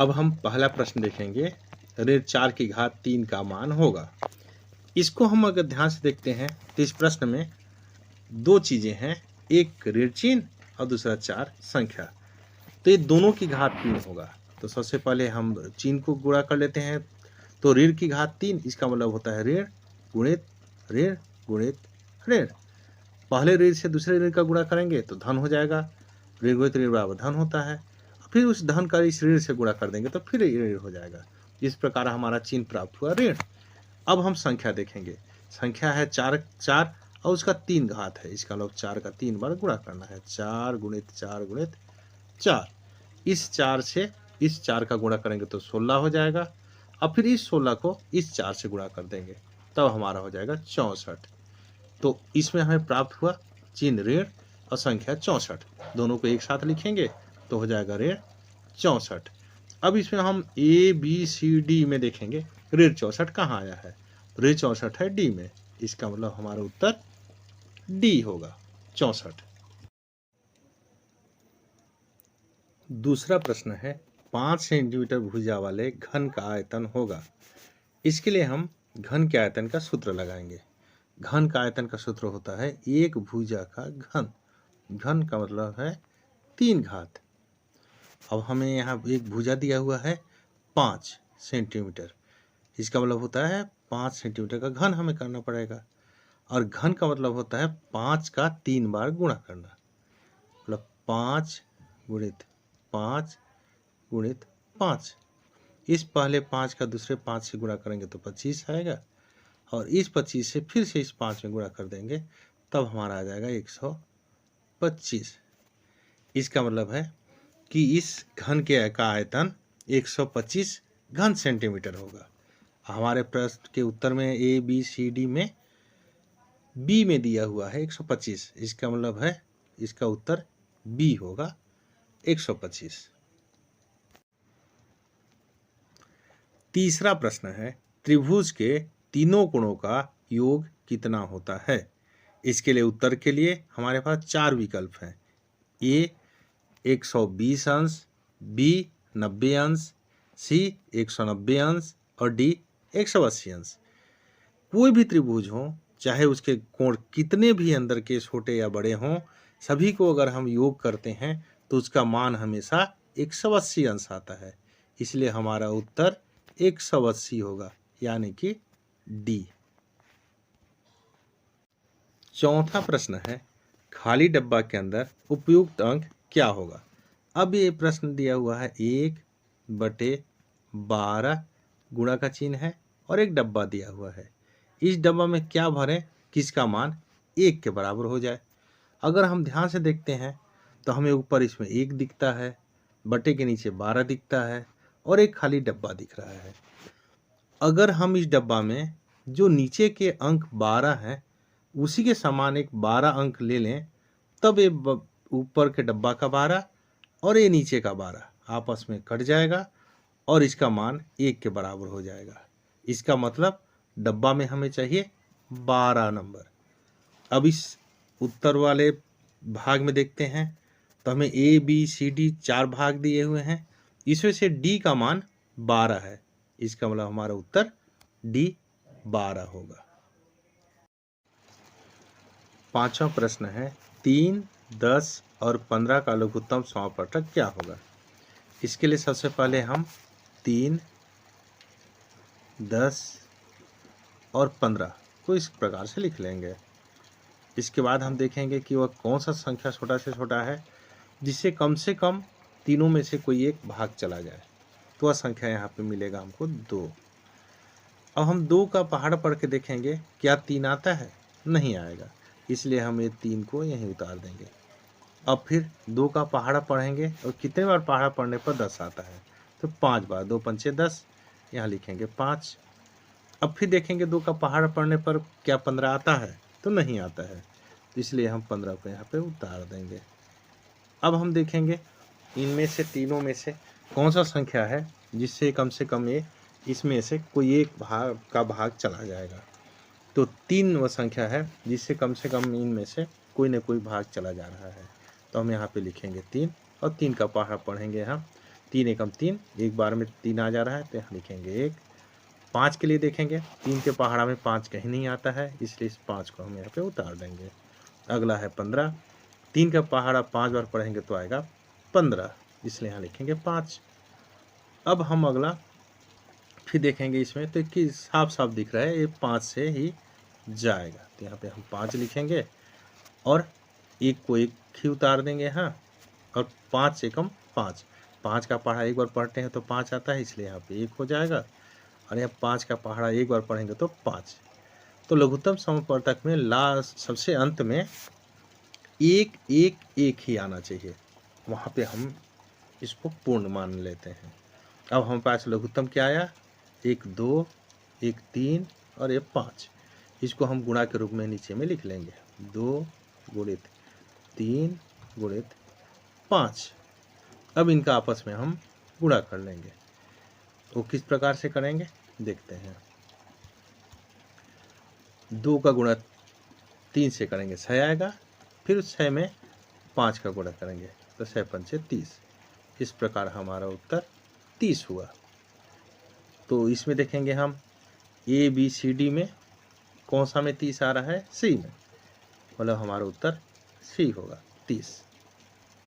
अब हम पहला प्रश्न देखेंगे, ऋण 4 की घात 3 का मान होगा। इसको हम अगर ध्यान से देखते हैं तो इस प्रश्न में दो चीजें हैं, एक ऋण चिन्ह और दूसरा 4 संख्या। तो ये दोनों की घात 3 होगा। तो सबसे पहले हम चिन्ह को गुणा कर लेते हैं। तो ऋण की घात 3, इसका मतलब होता है ऋण गुणित ऋण गुणित ऋण। पहले ऋण से दूसरे ऋण का गुणा करेंगे तो धन हो जाएगा। ऋण गुणित ऋण बराबर धन होता है। फिर उस धन का इस ऋण से गुणा कर देंगे तो फिर ऋण हो जाएगा। इस प्रकार हमारा चिन्ह प्राप्त हुआ ऋण। अब हम संख्या देखेंगे। संख्या है 4 और उसका 3 घात है। इसका मतलब 4 का 3 बार गुणा करना है। 4 गुणित 4 गुणित 4। इस 4 से इस 4 का गुणा करेंगे तो 16 हो जाएगा। अब फिर इस 16 को इस 4 से गुणा कर देंगे तब हमारा हो जाएगा 64। तो इसमें हमें प्राप्त हुआ चिन्ह ऋण और संख्या 64। दोनों को एक साथ लिखेंगे तो हो जाएगा ऋण 64। अब इसमें हम ए बी सी डी में देखेंगे ऋण 64 कहाँ आया है। ऋण 64 है डी में। इसका मतलब हमारा उत्तर डी होगा 64। दूसरा प्रश्न है 5 सेंटीमीटर भुजा वाले घन का आयतन होगा। इसके लिए हम घन के आयतन का सूत्र लगाएंगे। घन का आयतन का सूत्र होता है एक भुजा का घन। घन का मतलब है 3 घात। अब हमें यहाँ एक भुजा दिया हुआ है 5 सेंटीमीटर। इसका मतलब होता है 5 सेंटीमीटर का घन हमें करना पड़ेगा। और घन का मतलब होता है 5 का 3 बार गुणा करना। मतलब 5 गुणित 5 गुणित 5। इस पहले 5 का दूसरे 5 से गुणा करेंगे तो 25 आएगा। और इस 25 से फिर से इस 5 में गुणा कर देंगे तब हमारा आ जाएगा 125। इसका मतलब है कि इस घन के का आयतन 125 घन सेंटीमीटर होगा। हमारे प्रश्न के उत्तर में ए बी सी डी में बी में दिया हुआ है 125। इसका मतलब है इसका उत्तर बी होगा 125। तीसरा प्रश्न है त्रिभुज के तीनों कोणों का योग कितना होता है। इसके लिए उत्तर के लिए हमारे पास 4 विकल्प हैं। ए 120 अंश, बी 90 अंश, सी 190 अंश और डी 180 अंश। कोई भी त्रिभुज हो, चाहे उसके कोण कितने भी अंदर के छोटे या बड़े हों, सभी को अगर हम योग करते हैं तो उसका मान हमेशा 180 अंश आता है। इसलिए हमारा उत्तर 180 होगा, यानी कि डी। चौथा प्रश्न है खाली डब्बा के अंदर उपयुक्त अंक क्या होगा। अब ये प्रश्न दिया हुआ है 1/12 गुणा का चिन्ह है और एक डब्बा दिया हुआ है। इस डब्बा में क्या भरें किसका मान 1 के बराबर हो जाए। अगर हम ध्यान से देखते हैं तो हमें ऊपर इसमें 1 दिखता है, बटे के नीचे 12 दिखता है और एक खाली डब्बा दिख रहा है। अगर हम इस डब्बा में जो नीचे के अंक 12 हैं उसी के समान एक 12 अंक ले लें तब ये ऊपर के डब्बा का 12 और ये नीचे का 12 आपस में कट जाएगा और इसका मान 1 के बराबर हो जाएगा। इसका मतलब डब्बा में हमें चाहिए 12 नंबर। अब इस उत्तर वाले भाग में देखते हैं तो हमें ए बी सी डी 4 भाग दिए हुए हैं। इसमें से डी का मान 12 है। इसका मतलब हमारा उत्तर डी 12 होगा। पांचवा प्रश्न है 3, 10 और 15 का लघुत्तम समापवर्तक क्या होगा। इसके लिए सबसे पहले हम 3, 10 और 15 को इस प्रकार से लिख लेंगे। इसके बाद हम देखेंगे कि वह कौन सा संख्या छोटा से छोटा है जिससे कम से कम तीनों में से कोई एक भाग चला जाए। तो वह संख्या यहाँ पे मिलेगा हमको 2। अब हम 2 का पहाड़ पढ़ के देखेंगे क्या 3 आता है, नहीं आएगा। इसलिए हम ये 3 को यहीं उतार देंगे। अब फिर 2 का पहाड़ा पढ़ेंगे और कितने बार पहाड़ा पढ़ने पर 10 आता है, तो 5 बार। 2 पंचे 10, यहाँ लिखेंगे 5। अब फिर देखेंगे 2 का पहाड़ा पढ़ने पर क्या 15 आता है, तो नहीं आता है। इसलिए हम 15 को यहाँ पे उतार देंगे। अब हम देखेंगे इनमें से तीनों में से कौन सा संख्या है जिससे कम से कम ये इसमें से कोई एक भाग का भाग चला जाएगा। तो 3 वह संख्या है जिससे कम से कम इनमें से कोई न कोई भाग चला जा रहा है। तो हम यहाँ पे लिखेंगे 3 और 3 का पहाड़ा पढ़ेंगे हम 3 एकम 3, एक बार में 3 आ जा रहा है तो यहाँ लिखेंगे 1। 5 के लिए देखेंगे, 3 के पहाड़ा में 5 कहीं नहीं आता है, इसलिए इस 5 को हम यहाँ पे उतार देंगे। अगला है 15, 3 का पहाड़ा 5 बार पढ़ेंगे तो आएगा 15, इसलिए यहाँ लिखेंगे 5। अब हम अगला फिर देखेंगे इसमें तो कि साफ साफ दिख रहा है ये 5 से ही जाएगा, तो यहाँ पे हम 5 लिखेंगे और 1 को 1 ही उतार देंगे यहाँ, और 5 से कम 5, 5 का पहाड़ा एक बार पढ़ते हैं तो 5 आता है, इसलिए यहाँ पे 1 हो जाएगा, और यहाँ 5 का पहाड़ा एक बार पढ़ेंगे तो 5। तो लघुत्तम समवर्तक में लास्ट सबसे अंत में 1 1 1 ही आना चाहिए, वहाँ पे हम इसको पूर्ण मान लेते हैं। अब हमारे पास लघुत्तम क्या आया, 1 2 1 3 और 1 5, इसको हम गुणा के रूप में नीचे में लिख लेंगे, 2 गुणित 3 गुणित 5। अब इनका आपस में हम गुणा कर लेंगे, तो किस प्रकार से करेंगे देखते हैं। 2 का गुणा 3 से करेंगे 6 आएगा, फिर 6 में 5 का गुणा करेंगे तो 6 पंचे 30, इस प्रकार हमारा उत्तर 30 हुआ। तो इसमें देखेंगे हम ABCD में कौन सा में 30 आ रहा है, सी में, मतलब हमारा उत्तर सी होगा 30।